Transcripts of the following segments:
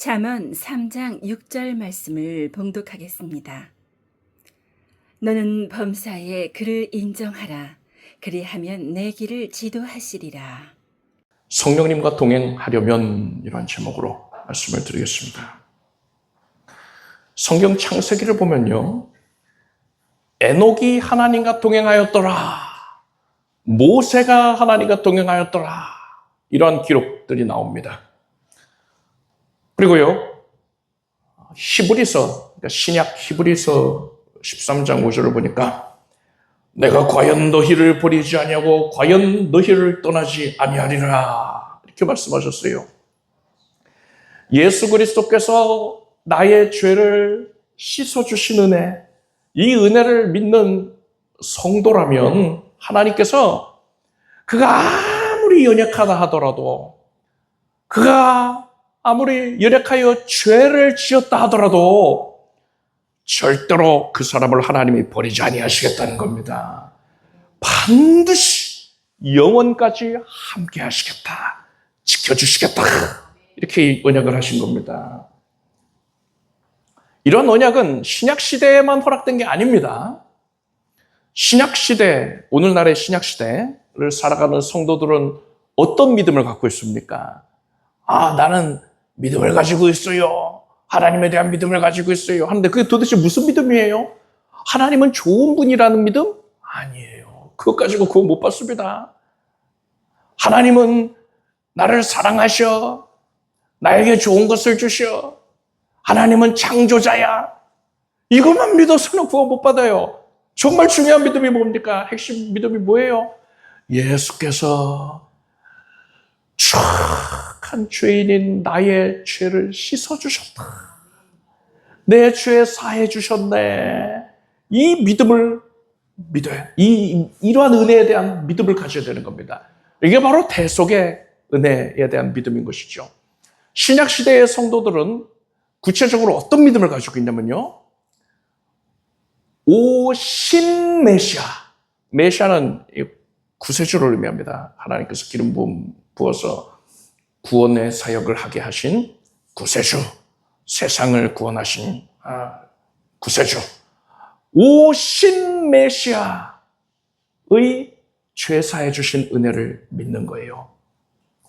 잠언 3장 6절 말씀을 봉독하겠습니다. 너는 범사에 그를 인정하라. 그리하면 내 길을 지도하시리라. 성령님과 동행하려면 이런 제목으로 말씀을 드리겠습니다. 성경 창세기를 보면요, 에녹이 하나님과 동행하였더라, 모세가 하나님과 동행하였더라, 이러한 기록들이 나옵니다. 그리고요, 히브리서, 그러니까 신약 히브리서 13장 5절을 보니까 내가 과연 너희를 버리지 아니하고 과연 너희를 떠나지 아니하리라, 이렇게 말씀하셨어요. 예수 그리스도께서 나의 죄를 씻어주신 은혜, 이 은혜를 믿는 성도라면 하나님께서 그가 아무리 연약하다 하더라도, 그가 아무리 연약하여 죄를 지었다 하더라도 절대로 그 사람을 하나님이 버리지 아니하시겠다는 겁니다. 반드시 영원까지 함께 하시겠다, 지켜주시겠다, 이렇게 언약을 하신 겁니다. 이런 언약은 신약시대에만 허락된 게 아닙니다. 신약시대, 오늘날의 신약시대를 살아가는 성도들은 어떤 믿음을 갖고 있습니까? 나는 믿음을 가지고 있어요. 하나님에 대한 믿음을 가지고 있어요. 하는데 그게 도대체 무슨 믿음이에요? 하나님은 좋은 분이라는 믿음? 아니에요. 그것 가지고 구원 못 받습니다. 하나님은 나를 사랑하셔. 나에게 좋은 것을 주셔. 하나님은 창조자야. 이것만 믿어서는 구원 못 받아요. 정말 중요한 믿음이 뭡니까? 핵심 믿음이 뭐예요? 예수께서 착한 죄인인 나의 죄를 씻어주셨다. 내 죄 사해 주셨네. 이 믿음을 믿어야, 이러한 은혜에 대한 믿음을 가져야 되는 겁니다. 이게 바로 대속의 은혜에 대한 믿음인 것이죠. 신약시대의 성도들은 구체적으로 어떤 믿음을 가지고 있냐면요, 오신 메시아. 메시아는 구세주를 의미합니다. 하나님께서 기름 부어서 구원의 사역을 하게 하신 구세주, 세상을 구원하신 구세주, 오신 메시아의 죄 사해 주신 은혜를 믿는 거예요.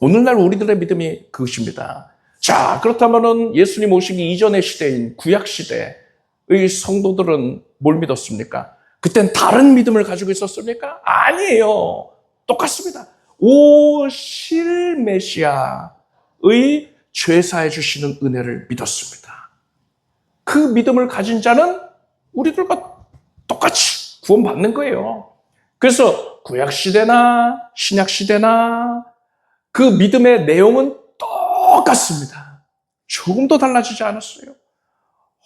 오늘날 우리들의 믿음이 그것입니다. 자, 그렇다면은 예수님 오시기 이전의 시대인 구약 시대의 성도들은 뭘 믿었습니까? 그땐 다른 믿음을 가지고 있었습니까? 아니에요. 똑같습니다. 오실 메시아의 죄 사해 주시는 은혜를 믿었습니다. 그 믿음을 가진 자는 우리들과 똑같이 구원받는 거예요. 그래서 구약시대나 신약시대나 그 믿음의 내용은 똑같습니다. 조금도 달라지지 않았어요.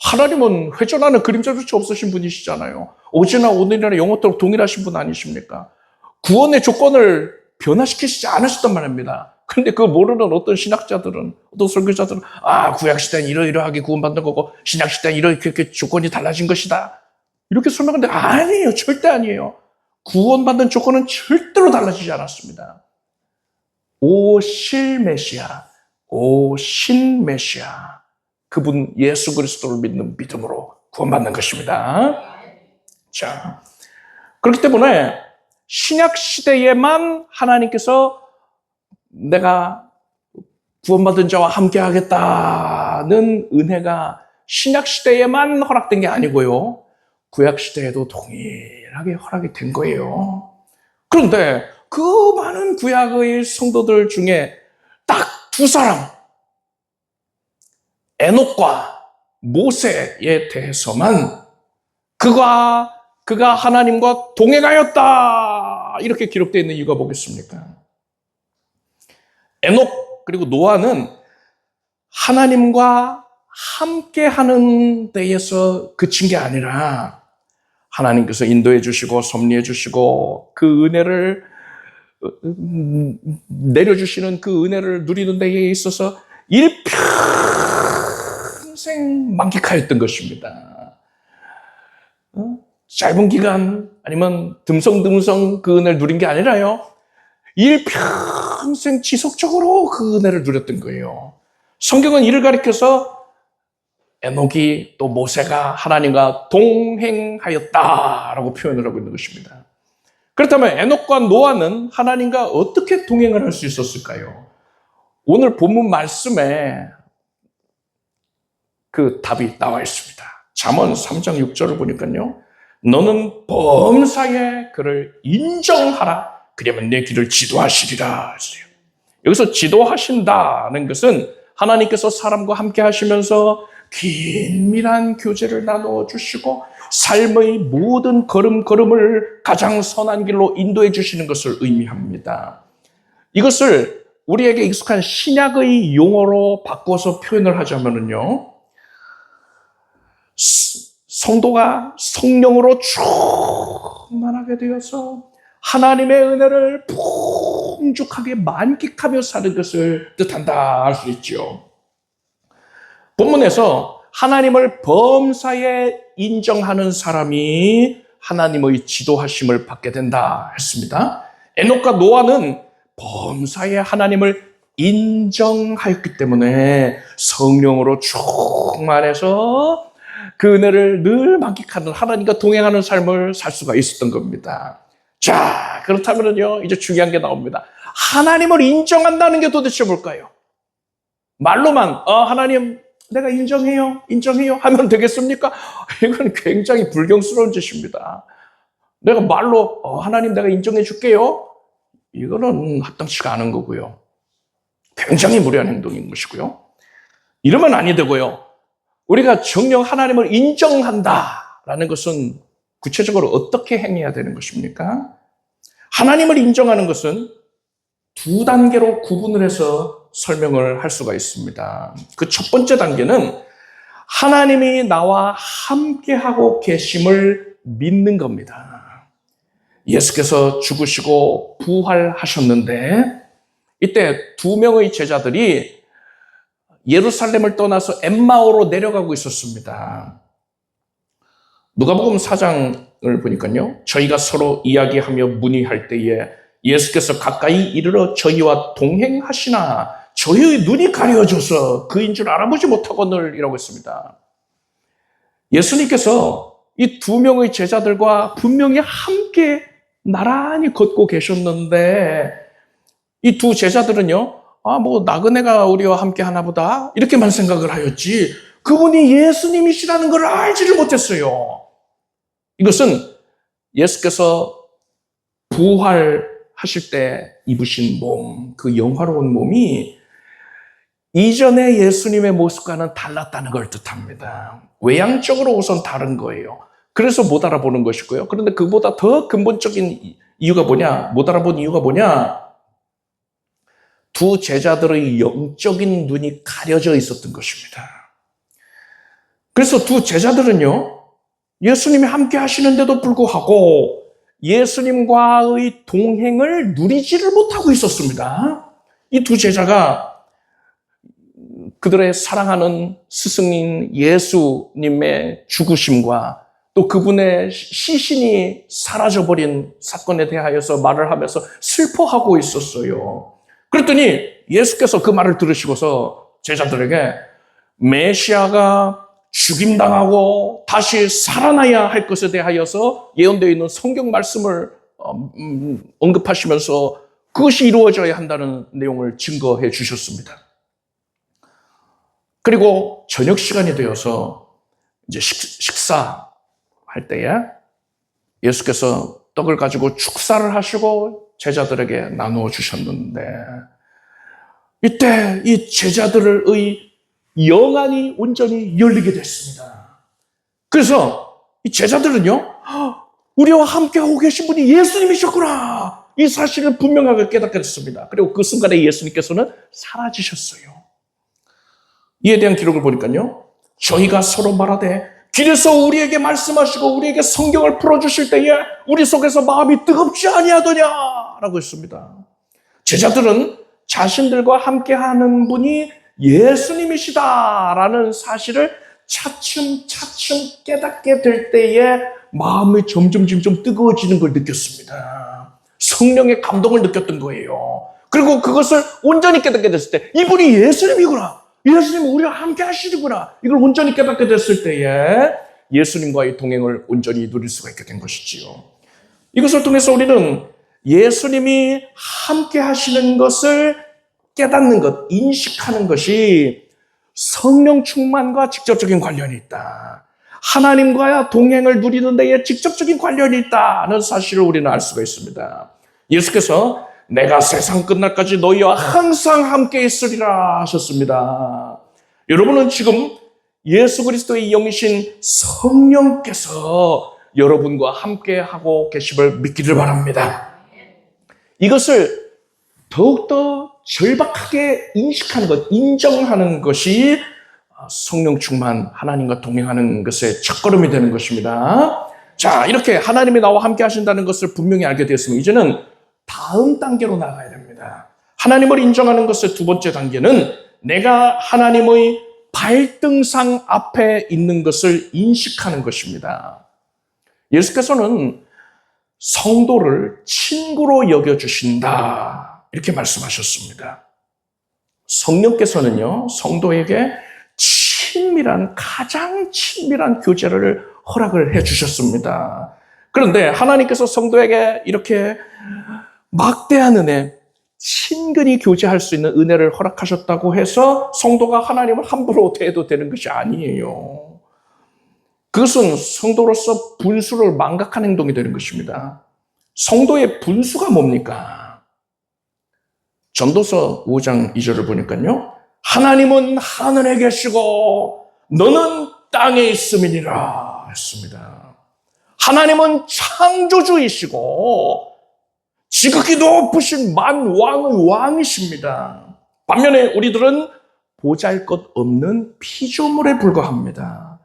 하나님은 회전하는 그림자조차 없으신 분이시잖아요. 어제나 오늘이나 영원토록 동일하신 분 아니십니까? 구원의 조건을 변화시키시지 않으셨단 말입니다. 그런데 그거 모르는 어떤 신학자들은, 어떤 설교자들은 구약시대는 이러이러하게 구원받는 거고 신약시대는 이렇게 조건이 달라진 것이다, 이렇게 설명하는데 아니에요. 절대 아니에요. 구원받는 조건은 절대로 달라지지 않았습니다. 오실 메시아, 오신 메시아, 그분 예수 그리스도를 믿는 믿음으로 구원받는 것입니다. 자, 그렇기 때문에 신약 시대에만 하나님께서 내가 구원받은 자와 함께 하겠다는 은혜가 신약 시대에만 허락된 게 아니고요, 구약 시대에도 동일하게 허락이 된 거예요. 그런데 그 많은 구약의 성도들 중에 딱 두 사람, 에녹과 모세에 대해서만 그가 하나님과 동행하였다, 이렇게 기록되어 있는 이유가 뭐겠습니까? 에녹 그리고 노아는 하나님과 함께하는 데에서 그친 게 아니라 하나님께서 인도해 주시고 섭리해 주시고 그 은혜를 내려주시는 그 은혜를 누리는 데에 있어서 일평생 만끽하였던 것입니다. 짧은 기간 아니면 듬성듬성 그 은혜를 누린 게 아니라요, 일평생 지속적으로 그 은혜를 누렸던 거예요. 성경은 이를 가리켜서 에녹이 또 모세가 하나님과 동행하였다라고 표현을 하고 있는 것입니다. 그렇다면 에녹과 노아는 하나님과 어떻게 동행을 할 수 있었을까요? 오늘 본문 말씀에 그 답이 나와 있습니다. 잠언 3장 6절을 보니까요. 너는 범사에 그를 인정하라. 그러면 내 길을 지도하시리라 했어요. 여기서 지도하신다는 것은 하나님께서 사람과 함께 하시면서 긴밀한 교제를 나누어 주시고 삶의 모든 걸음걸음을 가장 선한 길로 인도해 주시는 것을 의미합니다. 이것을 우리에게 익숙한 신약의 용어로 바꿔서 표현을 하자면요. 성도가 성령으로 충만하게 되어서 하나님의 은혜를 풍족하게 만끽하며 사는 것을 뜻한다 할 수 있죠. 본문에서 하나님을 범사에 인정하는 사람이 하나님의 지도하심을 받게 된다 했습니다. 에녹과 노아는 범사에 하나님을 인정하였기 때문에 성령으로 충만해서 그 은혜를 늘 만끽하는 하나님과 동행하는 삶을 살 수가 있었던 겁니다. 자, 그렇다면요, 이제 중요한 게 나옵니다. 하나님을 인정한다는 게 도대체 뭘까요? 말로만, 하나님, 내가 인정해요 하면 되겠습니까? 이건 굉장히 불경스러운 짓입니다. 내가 말로, 하나님 내가 인정해 줄게요. 이거는 합당치가 않은 거고요. 굉장히 무례한 행동인 것이고요. 이러면 아니 되고요. 우리가 정녕 하나님을 인정한다라는 것은 구체적으로 어떻게 행해야 되는 것입니까? 하나님을 인정하는 것은 두 단계로 구분을 해서 설명을 할 수가 있습니다. 그 첫 번째 단계는 하나님이 나와 함께하고 계심을 믿는 겁니다. 예수께서 죽으시고 부활하셨는데 이때 두 명의 제자들이 예루살렘을 떠나서 엠마오로 내려가고 있었습니다. 누가복음 4장을 보니까요. 저희가 서로 이야기하며 문의할 때에 예수께서 가까이 이르러 저희와 동행하시나 저희의 눈이 가려져서 그인 줄 알아보지 못하거늘 이라고 했습니다. 예수님께서 이 두 명의 제자들과 분명히 함께 나란히 걷고 계셨는데 이 두 제자들은요. 나그네가 우리와 함께 하나 보다 이렇게만 생각을 하였지 그분이 예수님이시라는 걸 알지를 못했어요. 이것은 예수께서 부활하실 때 입으신 몸, 그 영화로운 몸이 이전의 예수님의 모습과는 달랐다는 걸 뜻합니다. 외향적으로 우선 다른 거예요. 그래서 못 알아보는 것이고요. 그런데 그보다 더 근본적인 이유가 뭐냐? 못 알아본 이유가 뭐냐? 두 제자들의 영적인 눈이 가려져 있었던 것입니다. 그래서 두 제자들은요, 예수님이 함께 하시는데도 불구하고 예수님과의 동행을 누리지를 못하고 있었습니다. 이 두 제자가 그들의 사랑하는 스승인 예수님의 죽으심과 또 그분의 시신이 사라져버린 사건에 대하여서 말을 하면서 슬퍼하고 있었어요. 그랬더니 예수께서 그 말을 들으시고서 제자들에게 메시아가 죽임당하고 다시 살아나야 할 것에 대하여서 예언되어 있는 성경 말씀을 언급하시면서 그것이 이루어져야 한다는 내용을 증거해 주셨습니다. 그리고 저녁 시간이 되어서 이제 식사할 때에 예수께서 떡을 가지고 축사를 하시고 제자들에게 나누어 주셨는데 이때 이 제자들의 영안이 온전히 열리게 됐습니다. 그래서 이 제자들은요, 우리와 함께하고 계신 분이 예수님이셨구나. 이 사실을 분명하게 깨닫게 됐습니다. 그리고 그 순간에 예수님께서는 사라지셨어요. 이에 대한 기록을 보니까요, 저희가 서로 말하되 길에서 우리에게 말씀하시고 우리에게 성경을 풀어주실 때에 우리 속에서 마음이 뜨겁지 아니하더냐라고 했습니다. 제자들은 자신들과 함께하는 분이 예수님이시다라는 사실을 차츰차츰 깨닫게 될 때에 마음이 점점 뜨거워지는 걸 느꼈습니다. 성령의 감동을 느꼈던 거예요. 그리고 그것을 온전히 깨닫게 됐을 때 이분이 예수님이구나. 예수님은 우리와 함께 하시는구나. 이걸 온전히 깨닫게 됐을 때에 예수님과의 동행을 온전히 누릴 수가 있게 된 것이지요. 이것을 통해서 우리는 예수님이 함께 하시는 것을 깨닫는 것, 인식하는 것이 성령 충만과 직접적인 관련이 있다. 하나님과의 동행을 누리는 데에 직접적인 관련이 있다는 사실을 우리는 알 수가 있습니다. 예수께서 내가 세상 끝날까지 너희와 항상 함께 있으리라 하셨습니다. 여러분은 지금 예수 그리스도의 영이신 성령께서 여러분과 함께 하고 계심을 믿기를 바랍니다. 이것을 더욱더 절박하게 인식하는 것, 인정하는 것이 성령 충만, 하나님과 동행하는 것의 첫걸음이 되는 것입니다. 자, 이렇게 하나님이 나와 함께 하신다는 것을 분명히 알게 되었으면 이제는 다음 단계로 나가야 됩니다. 하나님을 인정하는 것의 두 번째 단계는 내가 하나님의 발등상 앞에 있는 것을 인식하는 것입니다. 예수께서는 성도를 친구로 여겨주신다. 이렇게 말씀하셨습니다. 성령께서는요, 성도에게 가장 친밀한 교제를 허락을 해 주셨습니다. 그런데 하나님께서 성도에게 이렇게 막대한 은혜, 친근히 교제할 수 있는 은혜를 허락하셨다고 해서 성도가 하나님을 함부로 대해도 되는 것이 아니에요. 그것은 성도로서 분수를 망각하는 행동이 되는 것입니다. 성도의 분수가 뭡니까? 전도서 5장 2절을 보니까요. 하나님은 하늘에 계시고 너는 땅에 있음이니라 했습니다. 하나님은 창조주이시고 지극히 높으신 만왕의 왕이십니다. 반면에 우리들은 보잘것없는 피조물에 불과합니다.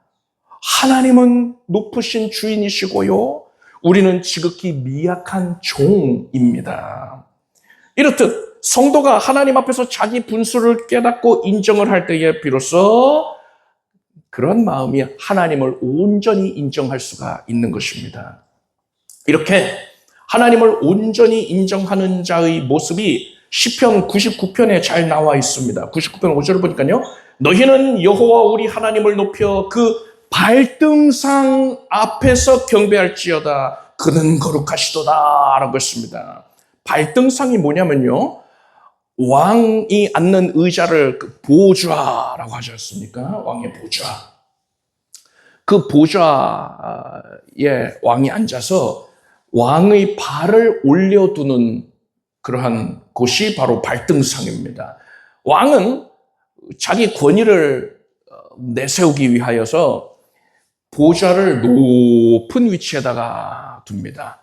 하나님은 높으신 주인이시고요. 우리는 지극히 미약한 종입니다. 이렇듯 성도가 하나님 앞에서 자기 분수를 깨닫고 인정을 할 때에 비로소 그런 마음이 하나님을 온전히 인정할 수가 있는 것입니다. 이렇게 하나님을 온전히 인정하는 자의 모습이 시편 99편에 잘 나와 있습니다. 99편 5절을 보니까요. 너희는 여호와 우리 하나님을 높여 그 발등상 앞에서 경배할지어다. 그는 거룩하시도다 라고 했습니다. 발등상이 뭐냐면요. 왕이 앉는 의자를 보좌라고 하지 않습니까? 왕의 보좌. 그 보좌에 왕이 앉아서 왕의 발을 올려두는 그러한 곳이 바로 발등상입니다. 왕은 자기 권위를 내세우기 위하여서 보좌를 높은 위치에다가 둡니다.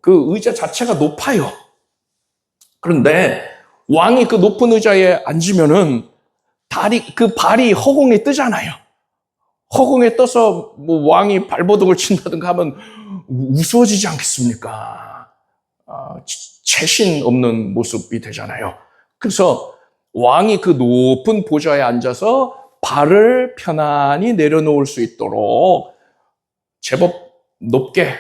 그 의자 자체가 높아요. 그런데 왕이 그 높은 의자에 앉으면은 그 발이 허공에 뜨잖아요. 허공에 떠서 뭐 왕이 발버둥을 친다든가 하면 우스워지지 않겠습니까? 채신 없는 모습이 되잖아요. 그래서 왕이 그 높은 보좌에 앉아서 발을 편안히 내려놓을 수 있도록 제법 높게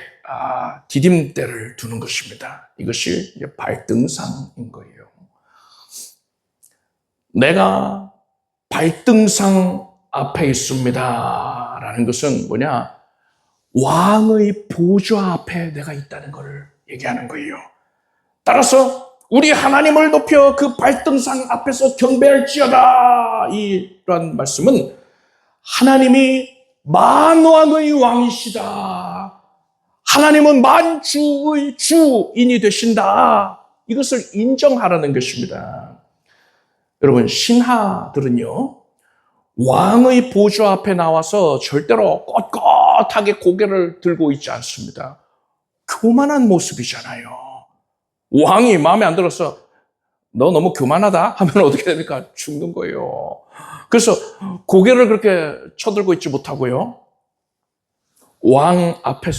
디딤대를 두는 것입니다. 이것이 발등상인 거예요. 내가 발등상 앞에 있습니다. 라는 것은 뭐냐? 왕의 보좌 앞에 내가 있다는 것을 얘기하는 거예요. 따라서 우리 하나님을 높여 그 발등상 앞에서 경배할지어다. 이런 말씀은 하나님이 만왕의 왕이시다. 하나님은 만주의 주인이 되신다. 이것을 인정하라는 것입니다. 여러분, 신하들은요, 왕의 보좌 앞에 나와서 절대로 꼿꼿하게 고개를 들고 있지 않습니다. 교만한 모습이잖아요. 왕이 마음에 안 들어서 너 너무 교만하다 하면 어떻게 됩니까? 죽는 거예요. 그래서 고개를 그렇게 쳐들고 있지 못하고요. 왕 앞에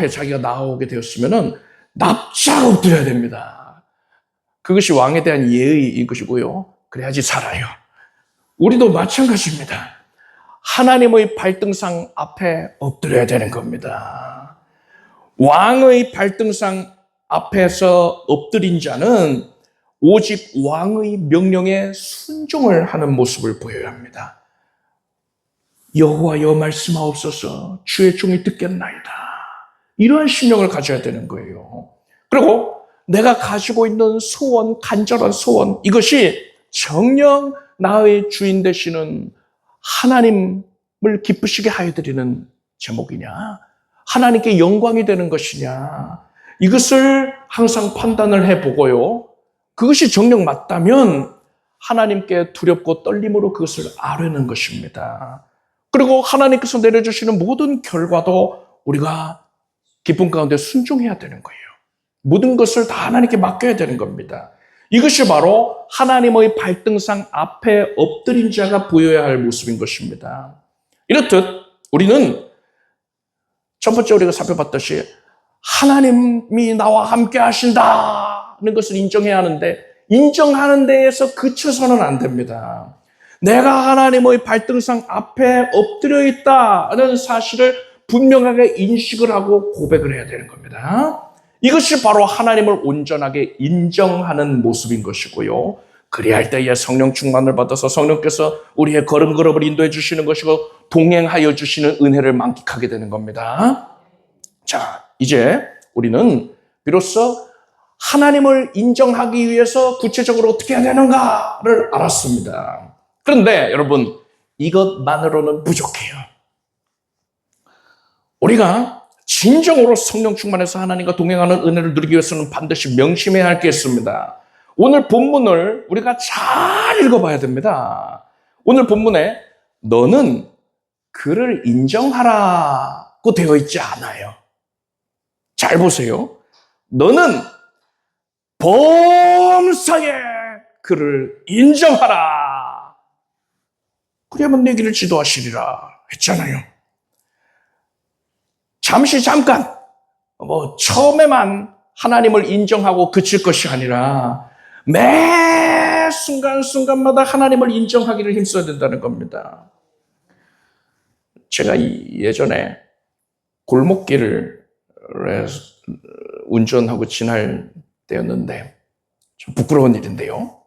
자기가 나오게 되었으면은 납작 엎드려야 됩니다. 그것이 왕에 대한 예의인 것이고요. 그래야지 살아요. 우리도 마찬가지입니다. 하나님의 발등상 앞에 엎드려야 되는 겁니다. 왕의 발등상 앞에서 엎드린 자는 오직 왕의 명령에 순종을 하는 모습을 보여야 합니다. 여호와여 말씀하옵소서 주의 종이 듣겠나이다. 이러한 심령을 가져야 되는 거예요. 그리고 내가 가지고 있는 소원, 간절한 소원, 이것이 정녕 나의 주인 되시는 하나님을 기쁘시게 하여 드리는 제목이냐, 하나님께 영광이 되는 것이냐, 이것을 항상 판단을 해보고요. 그것이 정녕 맞다면 하나님께 두렵고 떨림으로 그것을 아뢰는 것입니다. 그리고 하나님께서 내려주시는 모든 결과도 우리가 기쁨 가운데 순종해야 되는 거예요. 모든 것을 다 하나님께 맡겨야 되는 겁니다. 이것이 바로 하나님의 발등상 앞에 엎드린 자가 보여야 할 모습인 것입니다. 이렇듯 우리는 첫 번째 우리가 살펴봤듯이 하나님이 나와 함께 하신다는 것을 인정해야 하는데, 인정하는 데에서 그쳐서는 안 됩니다. 내가 하나님의 발등상 앞에 엎드려 있다는 사실을 분명하게 인식을 하고 고백을 해야 되는 겁니다. 이것이 바로 하나님을 온전하게 인정하는 모습인 것이고요. 그리할 때에 성령 충만을 받아서 성령께서 우리의 걸음걸음을 인도해 주시는 것이고 동행하여 주시는 은혜를 만끽하게 되는 겁니다. 자, 이제 우리는 비로소 하나님을 인정하기 위해서 구체적으로 어떻게 해야 되는가를 알았습니다. 그런데 여러분, 이것만으로는 부족해요. 우리가 진정으로 성령 충만해서 하나님과 동행하는 은혜를 누리기 위해서는 반드시 명심해야 할 게 있습니다. 오늘 본문을 우리가 잘 읽어봐야 됩니다. 오늘 본문에 너는 그를 인정하라고 되어 있지 않아요. 잘 보세요. 너는 범사에 그를 인정하라. 그래야만 내 길을 지도하시리라 했잖아요. 잠깐, 처음에만 하나님을 인정하고 그칠 것이 아니라 매 순간순간마다 하나님을 인정하기를 힘써야 된다는 겁니다. 제가 예전에 골목길을 운전하고 지날 때였는데 좀 부끄러운 일인데요.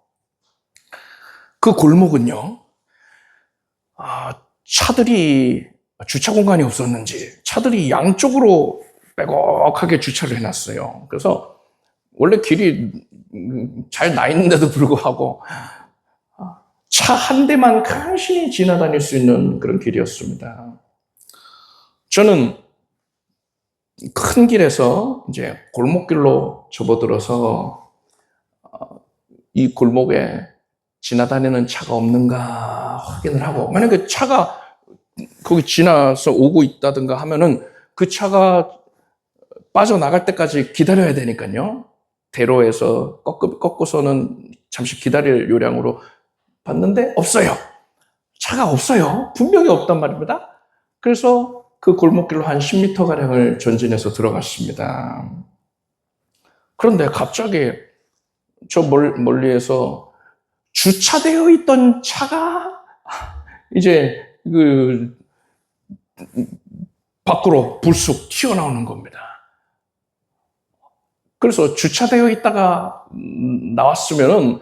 그 골목은요, 차들이 주차 공간이 없었는지 차들이 양쪽으로 빼곡하게 주차를 해놨어요. 그래서 원래 길이 잘 나 있는데도 불구하고 차 한 대만 간신히 지나다닐 수 있는 그런 길이었습니다. 저는 큰 길에서 이제 골목길로 접어들어서 이 골목에 지나다니는 차가 없는가 확인을 하고, 만약에 차가 거기 지나서 오고 있다든가 하면은 그 차가 빠져나갈 때까지 기다려야 되니까요. 대로에서 꺾고서는 잠시 기다릴 요량으로 봤는데 없어요. 차가 없어요. 분명히 없단 말입니다. 그래서 그 골목길로 한 10m가량을 전진해서 들어갔습니다. 그런데 갑자기 저 멀리에서 주차되어 있던 차가 이제 그 밖으로 불쑥 튀어나오는 겁니다. 그래서 주차되어 있다가 나왔으면은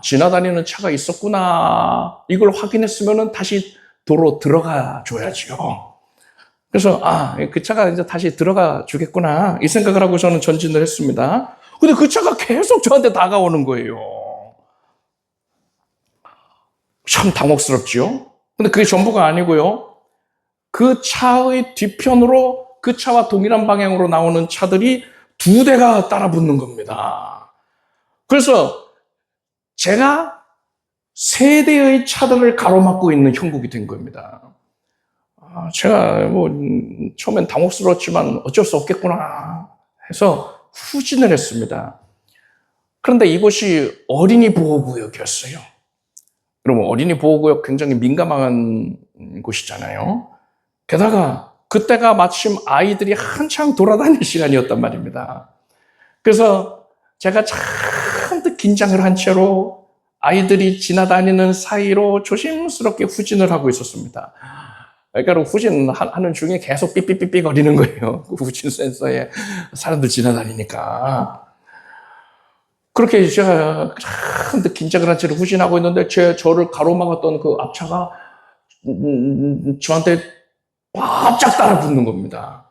지나다니는 차가 있었구나, 이걸 확인했으면은 다시 도로 들어가 줘야지요. 그래서 그 차가 이제 다시 들어가 주겠구나, 이 생각을 하고 저는 전진을 했습니다. 근데 그 차가 계속 저한테 다가오는 거예요. 참 당혹스럽지요. 근데 그게 전부가 아니고요. 그 차의 뒤편으로 그 차와 동일한 방향으로 나오는 차들이 2대가 따라붙는 겁니다. 그래서 제가 3대의 차들을 가로막고 있는 형국이 된 겁니다. 제가 처음엔 당혹스러웠지만 어쩔 수 없겠구나 해서 후진을 했습니다. 그런데 이곳이 어린이 보호구역이었어요. 여러분, 어린이 보호구역 굉장히 민감한 곳이잖아요. 게다가 그때가 마침 아이들이 한창 돌아다닐 시간이었단 말입니다. 그래서 제가 잔뜩 긴장을 한 채로 아이들이 지나다니는 사이로 조심스럽게 후진을 하고 있었습니다. 그러니까 후진하는 중에 계속 삐삐삐삐 거리는 거예요. 그 후진 센서에 사람들 지나다니니까. 그렇게 제가 한데 긴장을 한 채로 후진하고 있는데 저를 가로막았던 그 앞차가 저한테 바짝 따라붙는 겁니다.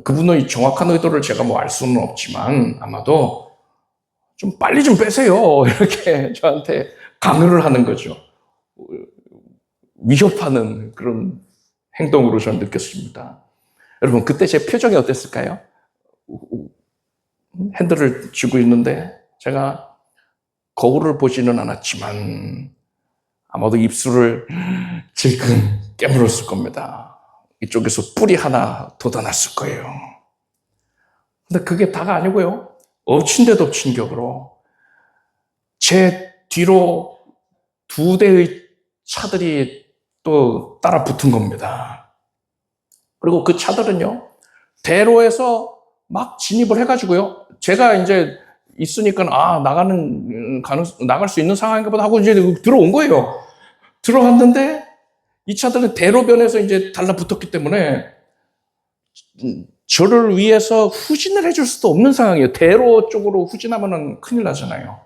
그분의 정확한 의도를 제가 뭐 알 수는 없지만 아마도 좀 빨리 좀 빼세요. 이렇게 저한테 강요를 하는 거죠. 위협하는 그런 행동으로 저는 느꼈습니다. 여러분, 그때 제 표정이 어땠을까요? 핸들을 쥐고 있는데 제가 거울을 보지는 않았지만 아마도 입술을 질끈 깨물었을 겁니다. 이쪽에서 뿔이 하나 돋아났을 거예요. 근데 그게 다가 아니고요. 엎친 데 덮친 격으로 제 뒤로 2대의 차들이 또 따라 붙은 겁니다. 그리고 그 차들은요, 대로에서 막 진입을 해가지고요, 제가 이제 있으니까, 나갈 수 있는 상황인가 보다 하고 이제 들어온 거예요. 들어왔는데, 이 차들은 대로변에서 이제 달라붙었기 때문에, 저를 위해서 후진을 해줄 수도 없는 상황이에요. 대로 쪽으로 후진하면은 큰일 나잖아요.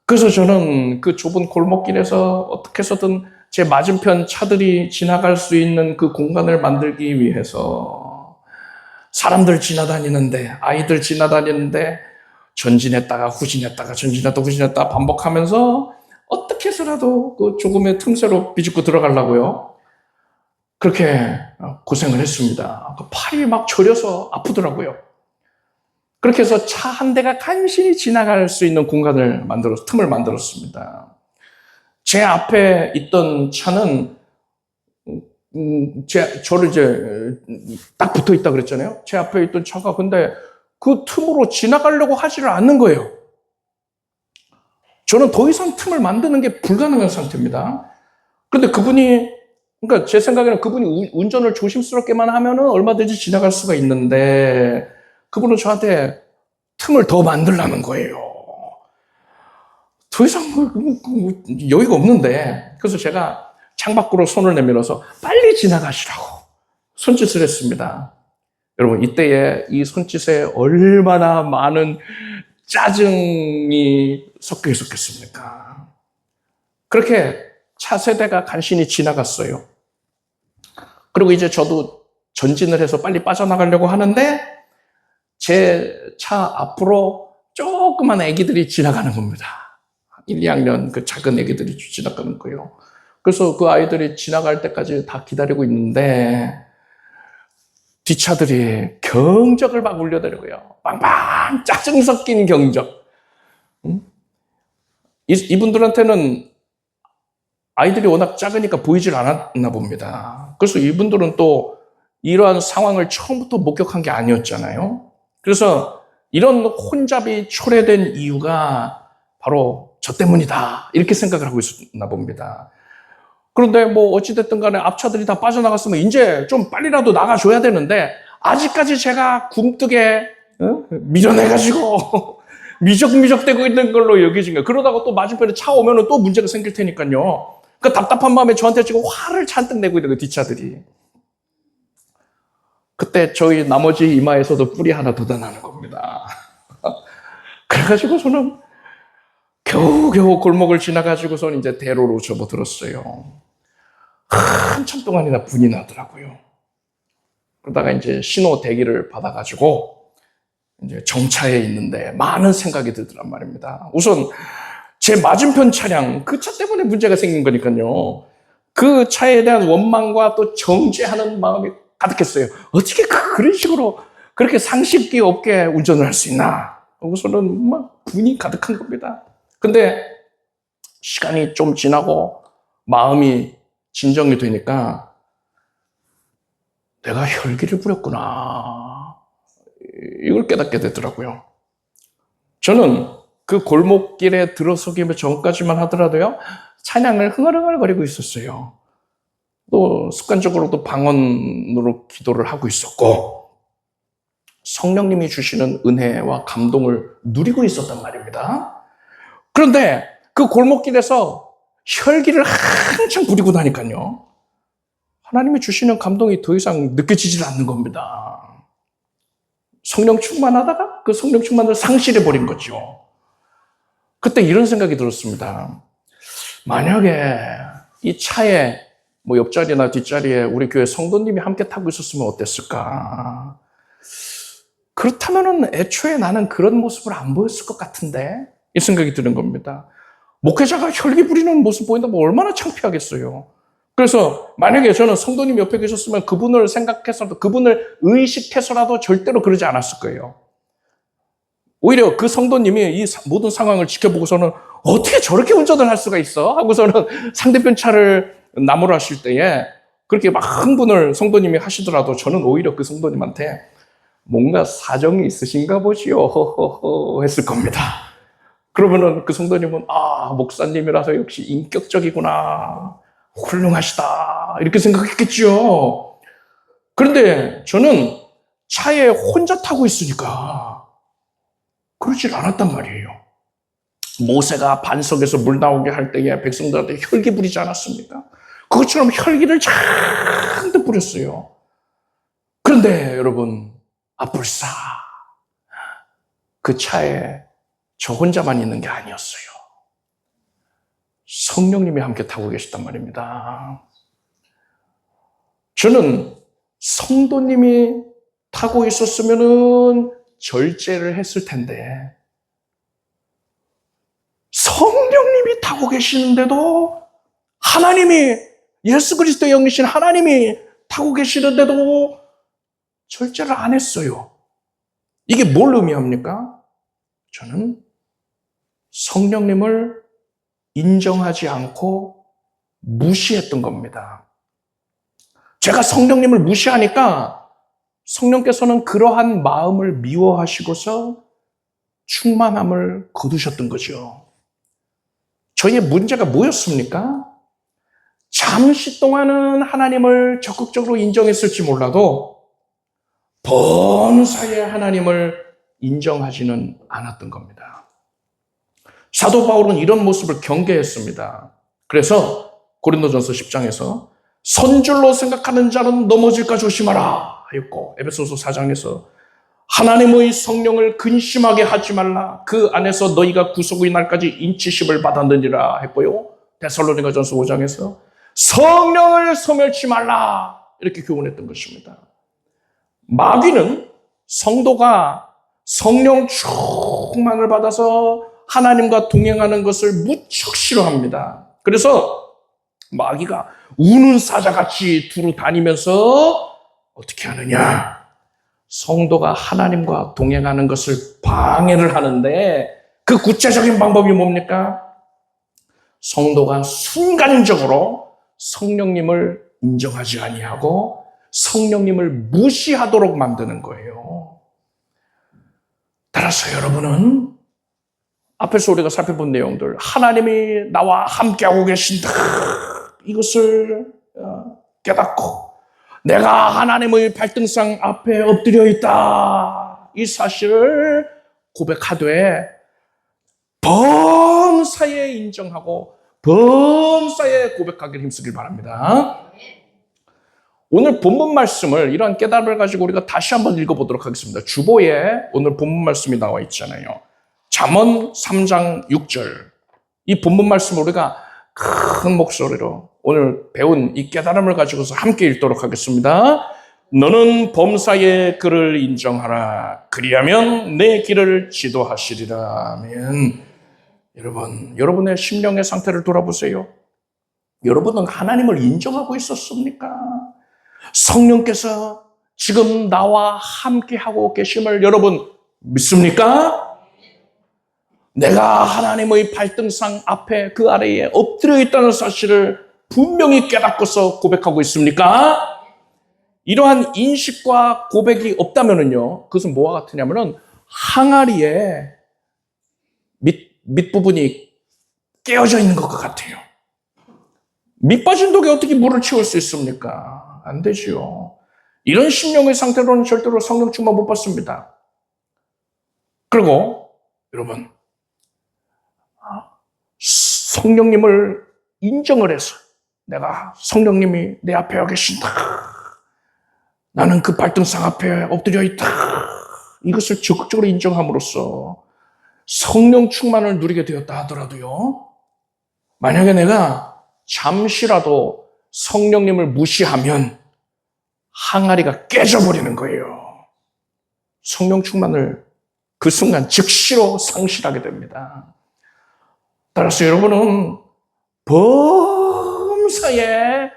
그래서 저는 그 좁은 골목길에서 어떻게 해서든 제 맞은편 차들이 지나갈 수 있는 그 공간을 만들기 위해서 사람들 지나다니는데, 아이들 지나다니는데 전진했다가 후진했다가 전진했다가 후진했다가 반복하면서 어떻게 해서라도 그 조금의 틈새로 비집고 들어가려고요. 그렇게 고생을 했습니다. 팔이 막 저려서 아프더라고요. 그렇게 해서 차 한 대가 간신히 지나갈 수 있는 공간을 틈을 만들었습니다. 제 앞에 있던 차는, 저를 이제 딱 붙어 있다 그랬잖아요. 제 앞에 있던 차가 근데 그 틈으로 지나가려고 하지를 않는 거예요. 저는 더 이상 틈을 만드는 게 불가능한 상태입니다. 그런데 그러니까 제 생각에는 그분이 운전을 조심스럽게만 하면은 얼마든지 지나갈 수가 있는데, 그분은 저한테 틈을 더 만들라는 거예요. 더 이상 여유가 없는데, 그래서 제가 창밖으로 손을 내밀어서 빨리 지나가시라고 손짓을 했습니다. 여러분, 이때에 이 손짓에 얼마나 많은 짜증이 섞여 있었겠습니까? 그렇게 차세대가 간신히 지나갔어요. 그리고 이제 저도 전진을 해서 빨리 빠져나가려고 하는데 제 차 앞으로 조그만 애기들이 지나가는 겁니다. 1, 2학년 그 작은 애기들이 지나가는 거예요. 그래서 그 아이들이 지나갈 때까지 다 기다리고 있는데 뒷차들이 경적을 막 울려대고요. 빵빵 짜증 섞인 경적. 이분들한테는 아이들이 워낙 작으니까 보이질 않았나 봅니다. 그래서 이분들은 또 이러한 상황을 처음부터 목격한 게 아니었잖아요. 그래서 이런 혼잡이 초래된 이유가 바로 저 때문이다, 이렇게 생각을 하고 있었나 봅니다. 그런데 뭐 어찌됐든 간에 앞차들이 다 빠져나갔으면 이제 좀 빨리라도 나가줘야 되는데 아직까지 제가 굼뜨게 밀어내가지고 미적미적대고 있는 걸로 여겨진 거예요. 그러다가 또 맞은편에 차 오면은 또 문제가 생길 테니까요. 그 답답한 마음에 저한테 지금 화를 잔뜩 내고 있는 거예요, 뒷차들이. 그때 저희 나머지 이마에서도 뿔이 하나 돋아나는 겁니다. 그래가지고 저는 겨우겨우 골목을 지나가지고선 이제 대로로 접어들었어요. 한참 동안이나 분이 나더라고요. 그러다가 이제 신호 대기를 받아가지고 이제 정차에 있는데 많은 생각이 들더란 말입니다. 우선 제 맞은편 차량, 그 차 때문에 문제가 생긴 거니까요. 그 차에 대한 원망과 또 정죄하는 마음이 가득했어요. 어떻게 그런 식으로 그렇게 상식이 없게 운전을 할 수 있나? 우선은 막 분이 가득한 겁니다. 근데 시간이 좀 지나고 마음이 진정이 되니까 내가 혈기를 부렸구나, 이걸 깨닫게 되더라고요. 저는 그 골목길에 들어서기 전까지만 하더라도요, 찬양을 흥얼흥얼거리고 있었어요. 또 습관적으로도 방언으로 기도를 하고 있었고 성령님이 주시는 은혜와 감동을 누리고 있었단 말입니다. 그런데 그 골목길에서 혈기를 한참 부리고 나니까요, 하나님이 주시는 감동이 더 이상 느껴지질 않는 겁니다. 성령 충만하다가 그 성령 충만을 상실해버린 거죠. 그때 이런 생각이 들었습니다. 만약에 이 차에 뭐 옆자리나 뒷자리에 우리 교회 성도님이 함께 타고 있었으면 어땠을까? 그렇다면은 애초에 나는 그런 모습을 안 보였을 것 같은데? 이 생각이 드는 겁니다. 목회자가 혈기 부리는 모습 보인다면 얼마나 창피하겠어요. 그래서 만약에 저는 성도님 옆에 계셨으면 그분을 생각해서라도, 그분을 의식해서라도 절대로 그러지 않았을 거예요. 오히려 그 성도님이 이 모든 상황을 지켜보고서는 어떻게 저렇게 운전을 할 수가 있어? 하고서는 상대편 차를 나무라실 때에 그렇게 막 흥분을 성도님이 하시더라도 저는 오히려 그 성도님한테 뭔가 사정이 있으신가 보지요. 허허허 했을 겁니다. 그러면은 그 성도님은 목사님이라서 역시 인격적이구나. 훌륭하시다. 이렇게 생각했겠죠. 그런데 저는 차에 혼자 타고 있으니까 그러질 않았단 말이에요. 모세가 반석에서 물 나오게 할 때에 백성들한테 혈기 부리지 않았습니까? 그것처럼 혈기를 잔뜩 부렸어요. 그런데 여러분, 아뿔싸. 그 차에 저 혼자만 있는 게 아니었어요. 성령님이 함께 타고 계셨단 말입니다. 저는 성도님이 타고 있었으면은 절제를 했을 텐데, 성령님이 타고 계시는데도 하나님이, 예수 그리스도의 영이신 하나님이 타고 계시는데도 절제를 안 했어요. 이게 뭘 의미합니까? 저는 성령님을 인정하지 않고 무시했던 겁니다. 제가 성령님을 무시하니까 성령께서는 그러한 마음을 미워하시고서 충만함을 거두셨던 거죠. 저희의 문제가 뭐였습니까? 잠시 동안은 하나님을 적극적으로 인정했을지 몰라도 범사에 하나님을 인정하지는 않았던 겁니다. 사도 바울은 이런 모습을 경계했습니다. 그래서 고린도전서 10장에서 선줄로 생각하는 자는 넘어질까 조심하라 하였고, 에베소서 4장에서 하나님의 성령을 근심하게 하지 말라, 그 안에서 너희가 구속의 날까지 인치심을 받았느니라 했고요, 데살로니가전서 5장에서 성령을 소멸치 말라 이렇게 교훈했던 것입니다. 마귀는 성도가 성령 충만을 받아서 하나님과 동행하는 것을 무척 싫어합니다. 그래서 마귀가 우는 사자같이 두루 다니면서 어떻게 하느냐? 성도가 하나님과 동행하는 것을 방해를 하는데, 그 구체적인 방법이 뭡니까? 성도가 순간적으로 성령님을 인정하지 아니하고 성령님을 무시하도록 만드는 거예요. 따라서 여러분은 앞에서 우리가 살펴본 내용들, 하나님이 나와 함께하고 계신다, 이것을 깨닫고 내가 하나님의 발등상 앞에 엎드려 있다, 이 사실을 고백하되 범사에 인정하고 범사에 고백하기를 힘쓰길 바랍니다. 오늘 본문 말씀을, 이러한 깨달음을 가지고 우리가 다시 한번 읽어보도록 하겠습니다. 주보에 오늘 본문 말씀이 나와 있잖아요. 잠언 3장 6절. 이 본문 말씀을 우리가 큰 목소리로 오늘 배운 이 깨달음을 가지고서 함께 읽도록 하겠습니다. 너는 범사의 그를 인정하라. 그리하면 내 길을 지도하시리라. 아멘. 여러분의 심령의 상태를 돌아보세요. 여러분은 하나님을 인정하고 있었습니까? 성령께서 지금 나와 함께하고 계심을 여러분 믿습니까? 내가 하나님의 발등상 앞에 그 아래에 엎드려 있다는 사실을 분명히 깨닫고서 고백하고 있습니까? 이러한 인식과 고백이 없다면요, 그것은 뭐와 같으냐면은 항아리에 밑부분이 깨어져 있는 것과 같아요. 밑 빠진 독에 어떻게 물을 채울 수 있습니까? 안 되지요. 이런 심령의 상태로는 절대로 성령 충만 못 받습니다. 그리고 여러분, 성령님을 인정을 해서 내가 성령님이 내 앞에 와 계신다, 나는 그 발등상 앞에 엎드려 있다, 이것을 적극적으로 인정함으로써 성령 충만을 누리게 되었다 하더라도요, 만약에 내가 잠시라도 성령님을 무시하면 항아리가 깨져버리는 거예요. 성령 충만을 그 순간 즉시로 상실하게 됩니다. 따라서 여러분은 범사에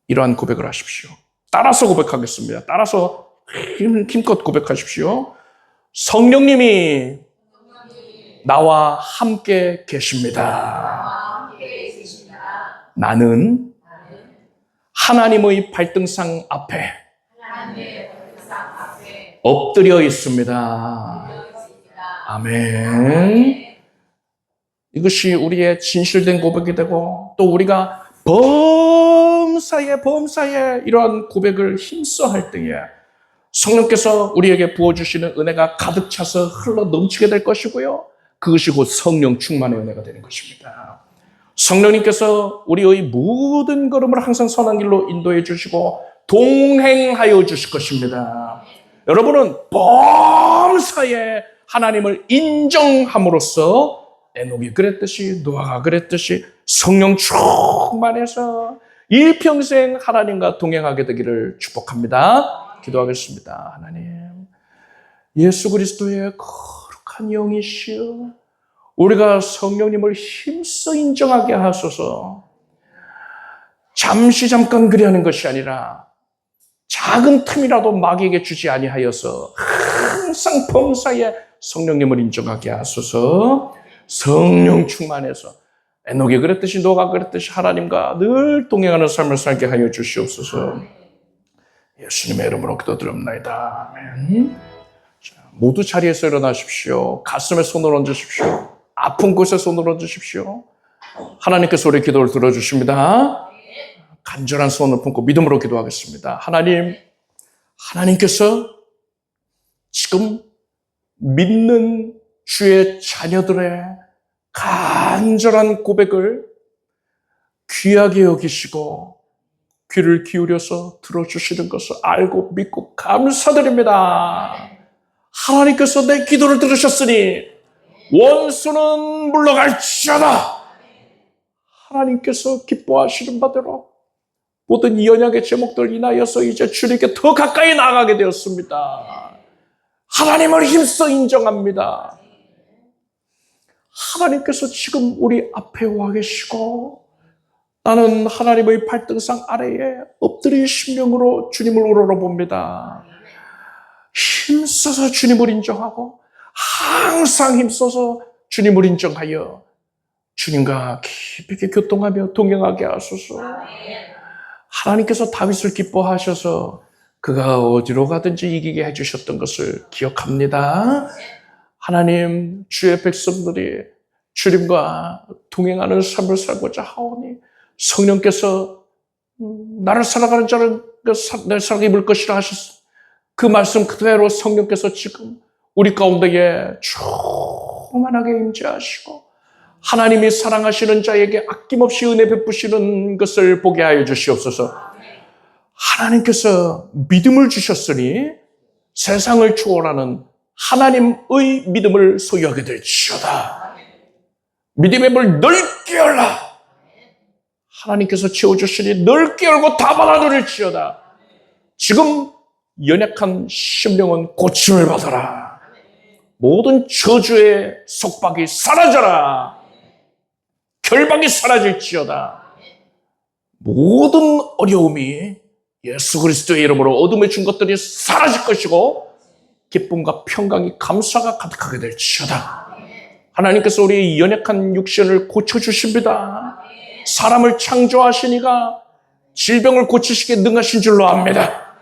이러한 고백을 하십시오. 따라서 고백하겠습니다. 따라서 힘껏 고백하십시오. 성령님이 나와 함께 계십니다. 나는 하나님의 발등상 앞에 엎드려 있습니다. 아멘. 이것이 우리의 진실된 고백이 되고, 또 우리가 범사에 이러한 고백을 힘써 할 때에 성령께서 우리에게 부어주시는 은혜가 가득 차서 흘러 넘치게 될 것이고요, 그것이 곧 성령 충만의 은혜가 되는 것입니다. 성령님께서 우리의 모든 걸음을 항상 선한 길로 인도해 주시고 동행하여 주실 것입니다. 여러분은 범사에 하나님을 인정함으로써 에녹이 그랬듯이, 노아가 그랬듯이 성령 충만해서 일평생 하나님과 동행하게 되기를 축복합니다. 기도하겠습니다. 하나님, 예수 그리스도의 거룩한 영이시여, 우리가 성령님을 힘써 인정하게 하소서. 잠깐 그리하는 것이 아니라 작은 틈이라도 마귀에게 주지 아니하여서 항상 범사에 성령님을 인정하게 하소서. 성령 충만해서 에녹이 그랬듯이, 노아가 그랬듯이 하나님과 늘 동행하는 삶을 살게 하여 주시옵소서. 예수님의 이름으로 기도드립니다. 아멘. 자, 모두 자리에서 일어나십시오. 가슴에 손을 얹으십시오. 아픈 곳에 손을 얹으십시오. 하나님께서 우리 기도를 들어주십니다. 간절한 손을 품고 믿음으로 기도하겠습니다. 하나님께서 지금 믿는 주의 자녀들의 간절한 고백을 귀하게 여기시고 귀를 기울여서 들어주시는 것을 알고 믿고 감사드립니다. 하나님께서 내 기도를 들으셨으니 원수는 물러갈지어다. 하나님께서 기뻐하시는 바대로 모든 이 언약의 제목들 인하여서 이제 주님께 더 가까이 나아가게 되었습니다. 하나님을 힘써 인정합니다. 하나님께서 지금 우리 앞에 와 계시고 나는 하나님의 발등상 아래에 엎드린 심령으로 주님을 우러러봅니다. 힘써서 주님을 인정하고 항상 힘써서 주님을 인정하여 주님과 깊이 있게 교통하며 동행하게 하소서. 하나님께서 다윗을 기뻐하셔서 그가 어디로 가든지 이기게 해주셨던 것을 기억합니다. 하나님, 주의 백성들이 주님과 동행하는 삶을 살고자 하오니 성령께서 나를 살아가는 자는 내 사랑에 입을 것이라 하셨어. 그 말씀 그대로 성령께서 지금 우리 가운데에 충만하게 임재하시고 하나님이 사랑하시는 자에게 아낌없이 은혜 베푸시는 것을 보게 하여 주시옵소서. 하나님께서 믿음을 주셨으니 세상을 초월하는 하나님의 믿음을 소유하게 될지어다. 믿음의 물 넓게 열라. 하나님께서 채워주시니 넓게 열고 다 받아 누릴지어다. 지금 연약한 심령은 고침을 받아라. 모든 저주의 속박이 사라져라. 결박이 사라질지어다. 모든 어려움이 예수 그리스도의 이름으로 어둠에 준 것들이 사라질 것이고 기쁨과 평강이 감사가 가득하게 될지어다. 하나님께서 우리의 연약한 육신을 고쳐주십니다. 사람을 창조하시니가 질병을 고치시기에 능하신 줄로 압니다.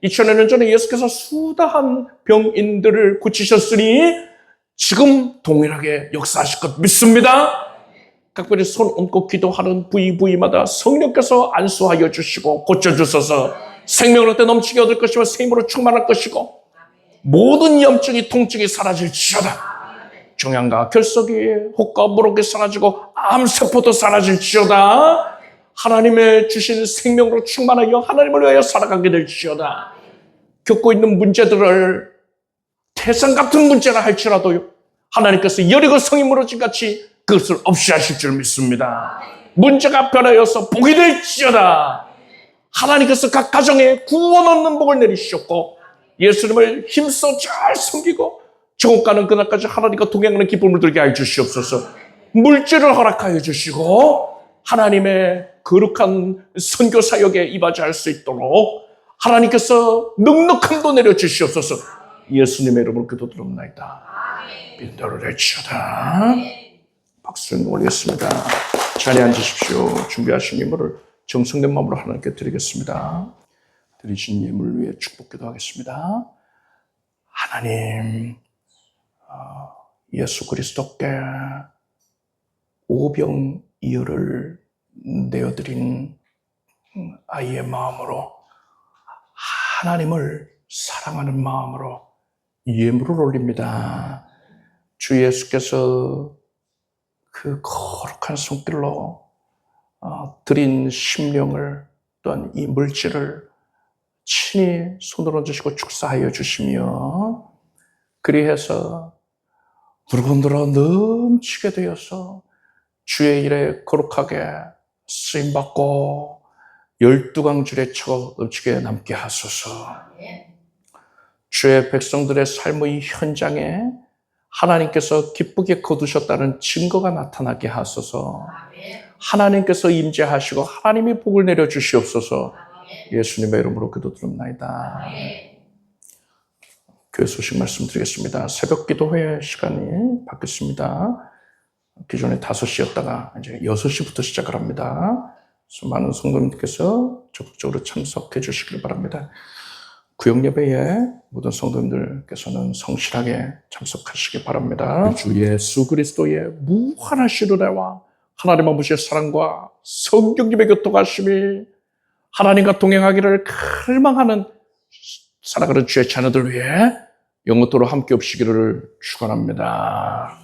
2000년 전에 예수께서 수다한 병인들을 고치셨으니 지금 동일하게 역사하실 것 믿습니다. 각별히 손 얹고 기도하는 부위마다 성령께서 안수하여 주시고 고쳐주셔서 생명을 얻되 넘치게 얻을 것이며 새 힘으로 충만할 것이고 모든 염증이 통증이 사라질지어다. 종양과 결석이 혹과 무록이 사라지고 암세포도 사라질지어다. 하나님의 주신 생명으로 충만하여 하나님을 위하여 살아가게 될지어다. 겪고 있는 문제들을 태산 같은 문제라 할지라도요, 하나님께서 여리고 성이 무너진 같이 그것을 없이 하실 줄 믿습니다. 문제가 변하여서 복이 될지어다. 하나님께서 각 가정에 구원 얻는 복을 내리셨고, 예수님을 힘써 잘 섬기고 지옥 가는 그날까지 하나님과 동행하는 기쁨을 들게 해 주시옵소서. 물질을 허락하여 주시고 하나님의 거룩한 선교 사역에 임하할 수 있도록 하나님께서 넉넉함도 내려 주시옵소서. 예수님의 이름으로 기도드립니다. 빈도를 내치다. 박수를 올리겠습니다. 자리에 앉으십시오. 준비하신 예물을 정성된 마음으로 하나님께 드리겠습니다. 드리신 예물 위해 축복 기도하겠습니다. 하나님, 예수 그리스도께 오병이어를 내어드린 아이의 마음으로, 하나님을 사랑하는 마음으로 예물을 올립니다. 주 예수께서 그 거룩한 손길로 드린 심령을, 또한 이 물질을 친히 손으로 얹으시고 축사하여 주시며, 그리해서 물건들어 넘치게 되어서 주의 일에 거룩하게 쓰임받고 12강줄에 쳐 넘치게 남게 하소서. 주의 백성들의 삶의 현장에 하나님께서 기쁘게 거두셨다는 증거가 나타나게 하소서. 하나님께서 임재하시고 하나님이 복을 내려 주시옵소서. 예수님의 이름으로 기도드립니다. 교회 소식 말씀드리겠습니다. 새벽 기도회 시간이 바뀌었습니다. 기존에 5시였다가 이제 6시부터 시작을 합니다. 그래서 많은 성도님들께서 적극적으로 참석해 주시길 바랍니다. 구역 예배에 모든 성도님들께서는 성실하게 참석하시기 바랍니다. 주 예수 그리스도의 무한하신 은혜와 하나님 아버지의 사랑과 성령님의 교통하심이 하나님과 동행하기를 갈망하는 살아가는 주의 자녀들 위해 영원토록 함께 없으기를 축원합니다.